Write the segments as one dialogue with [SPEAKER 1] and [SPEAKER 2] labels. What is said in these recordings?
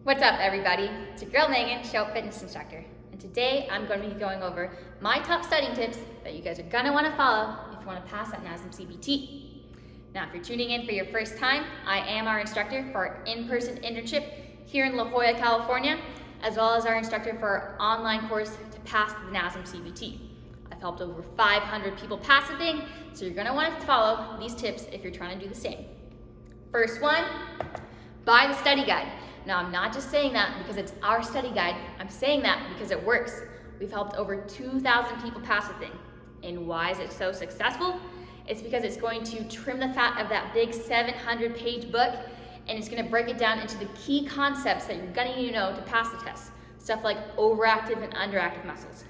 [SPEAKER 1] What's up, everybody? It's your girl Megan, show fitness instructor, and today I'm going to be going over my top studying tips that you guys are going to want to follow if you want to pass that Nasm Cpt. Now, if you're tuning in for your first time, I am our instructor for our in-person internship here in La Jolla, California, as well as our instructor for our online course to pass the Nasm Cpt. I've helped over 500 people pass the thing, so you're going to want to follow these tips if you're trying to do the same. First one, buy the study guide. Now, I'm not just saying that because it's our study guide. I'm saying that because it works. We've helped over 2,000 people pass the thing. And why is it so successful? It's because it's going to trim the fat of that big 700-page book, and it's going to break it down into the key concepts that you're going to need to know to pass the test. Stuff like overactive and underactive muscles,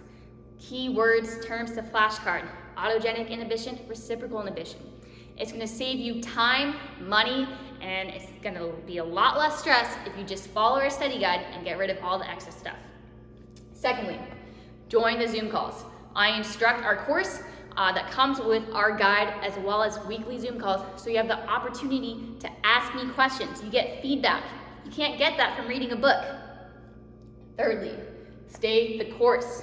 [SPEAKER 1] key words, terms to flashcard, autogenic inhibition, reciprocal inhibition. It's going to save you time, money, and it's going to be a lot less stress if you just follow our study guide and get rid of all the excess stuff. Secondly, join the Zoom calls. I instruct our course that comes with our guide as well as weekly Zoom calls, so you have the opportunity to ask me questions. You get feedback. You can't get that from reading a book. Thirdly, stay the course.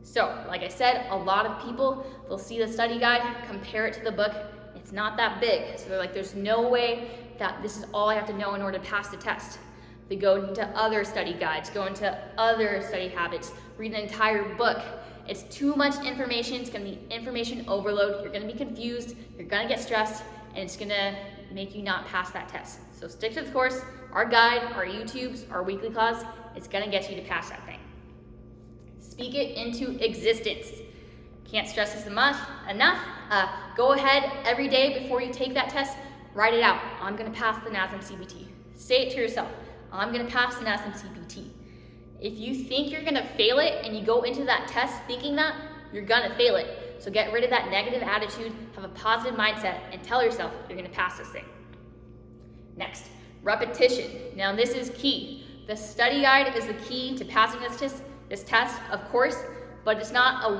[SPEAKER 1] So, like I said, a lot of people, they'll see the study guide, compare it to the book. It's not that big, so they're like, there's no way that this is all I have to know in order to pass the test. They go into other study guides, go into other study habits, read the entire book. It's too much information. It's going to be information overload. You're going to be confused. You're going to get stressed, and it's going to make you not pass that test. So stick to the course. Our guide, our YouTubes, our weekly class, it's going to get you to pass that thing. Speak it into existence. Can't stress this enough. Go ahead every day before you take that test, write it out. I'm going to pass the Nasm Cpt. Say it to yourself. I'm going to pass the Nasm Cpt. If you think you're going to fail it and you go into that test thinking that, you're going to fail it. So get rid of that negative attitude, have a positive mindset, and tell yourself you're going to pass this thing. Next, repetition. Now this is key. The study guide is the key to passing this test, of course, but it's not a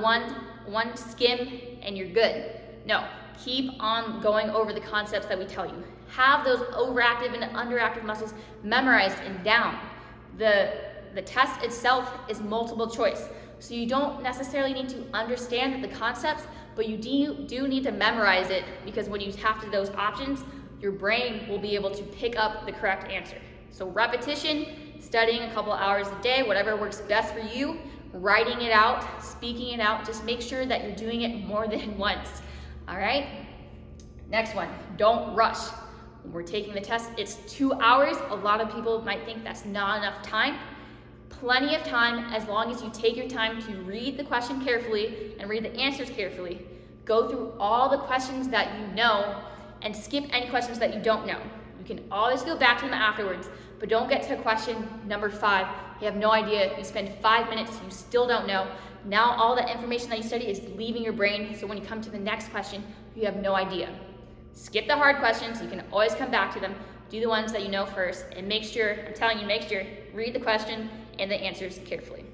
[SPEAKER 1] one skim and you're good. No, keep on going over the concepts that we tell you. Have those overactive and underactive muscles memorized and down. The test itself is multiple choice, so you don't necessarily need to understand the concepts, but you do need to memorize it, because when you have to those options, your brain will be able to pick up the correct answer. So repetition, studying a couple hours a day, whatever works best for you, writing it out, speaking it out, just make sure that you're doing it more than once, all right? Next one, don't rush. When we're taking the test, it's 2 hours. A lot of people might think that's not enough time. Plenty of time, as long as you take your time to read the question carefully and read the answers carefully. Go through all the questions that you know and skip any questions that you don't know. You can always go back to them afterwards, but don't get to question number 5. You have no idea. You spend 5 minutes, you still don't know. Now all the information that you study is leaving your brain, so when you come to the next question, you have no idea. Skip the hard questions. You can always come back to them. Do the ones that you know first, and make sure, I'm telling you, make sure, read the question and the answers carefully.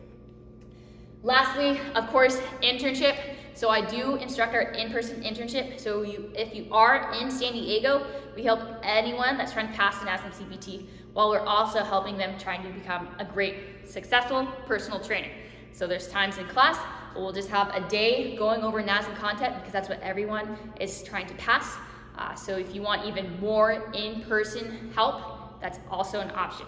[SPEAKER 1] Lastly, of course, internship. So I do instruct our in-person internship. So if you are in San Diego, we help anyone that's trying to pass the Nasm Cpt, while we're also helping them trying to become a great, successful personal trainer. So there's times in class where we'll just have a day going over Nasm content, because that's what everyone is trying to pass. So if you want even more in-person help, that's also an option.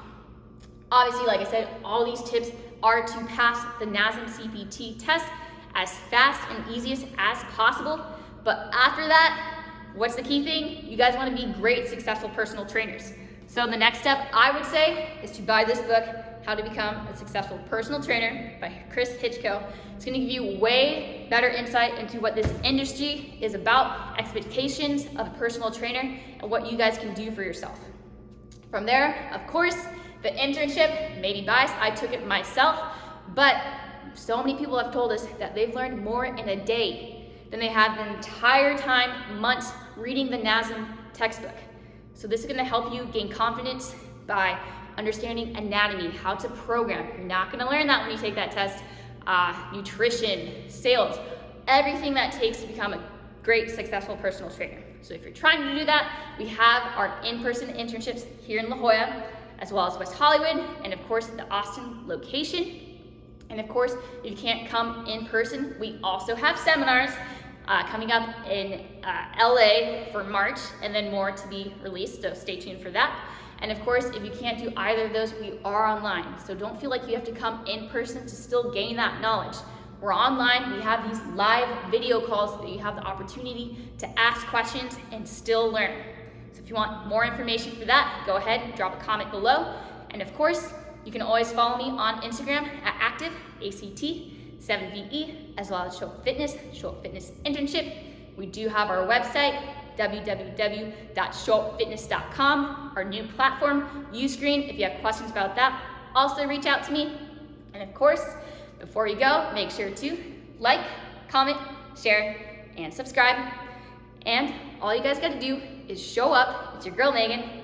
[SPEAKER 1] Obviously, like I said, all these tips are to pass the Nasm Cpt test as fast and easiest as possible. But after that, what's the key thing? You guys want to be great, successful personal trainers. So the next step, I would say, is to buy this book, How to Become a Successful Personal Trainer by Chris Hitchcock. It's going to give you way better insight into what this industry is about, expectations of a personal trainer, and what you guys can do for yourself. From there, of course, the internship may be biased. I took it myself, but so many people have told us that they've learned more in a day than they have the entire time, months, reading the Nasm textbook. So this is going to help you gain confidence by understanding anatomy, how to program. You're not going to learn that when you take that test. Nutrition, sales, everything that takes to become a great, successful personal trainer. So if you're trying to do that, we have our in-person internships here in La Jolla. as well as West Hollywood, and of course the Austin location. And of course, if you can't come in person, we also have seminars coming up in LA for March, and then more to be released, so stay tuned for that. And of course, if you can't do either of those, we are online. So don't feel like you have to come in person to still gain that knowledge. We're online, we have these live video calls that you have the opportunity to ask questions and still learn. So if you want more information for that, go ahead and drop a comment below. And of course, you can always follow me on Instagram at active, ACT7VE, as well as Show Up Fitness, Show Up Fitness Internship. We do have our website, www.showupfitness.com, our new platform, Uscreen, if you have questions about that. Also reach out to me. And of course, before you go, make sure to like, comment, share, and subscribe. And all you guys gotta do is show up. It's your girl, Megan.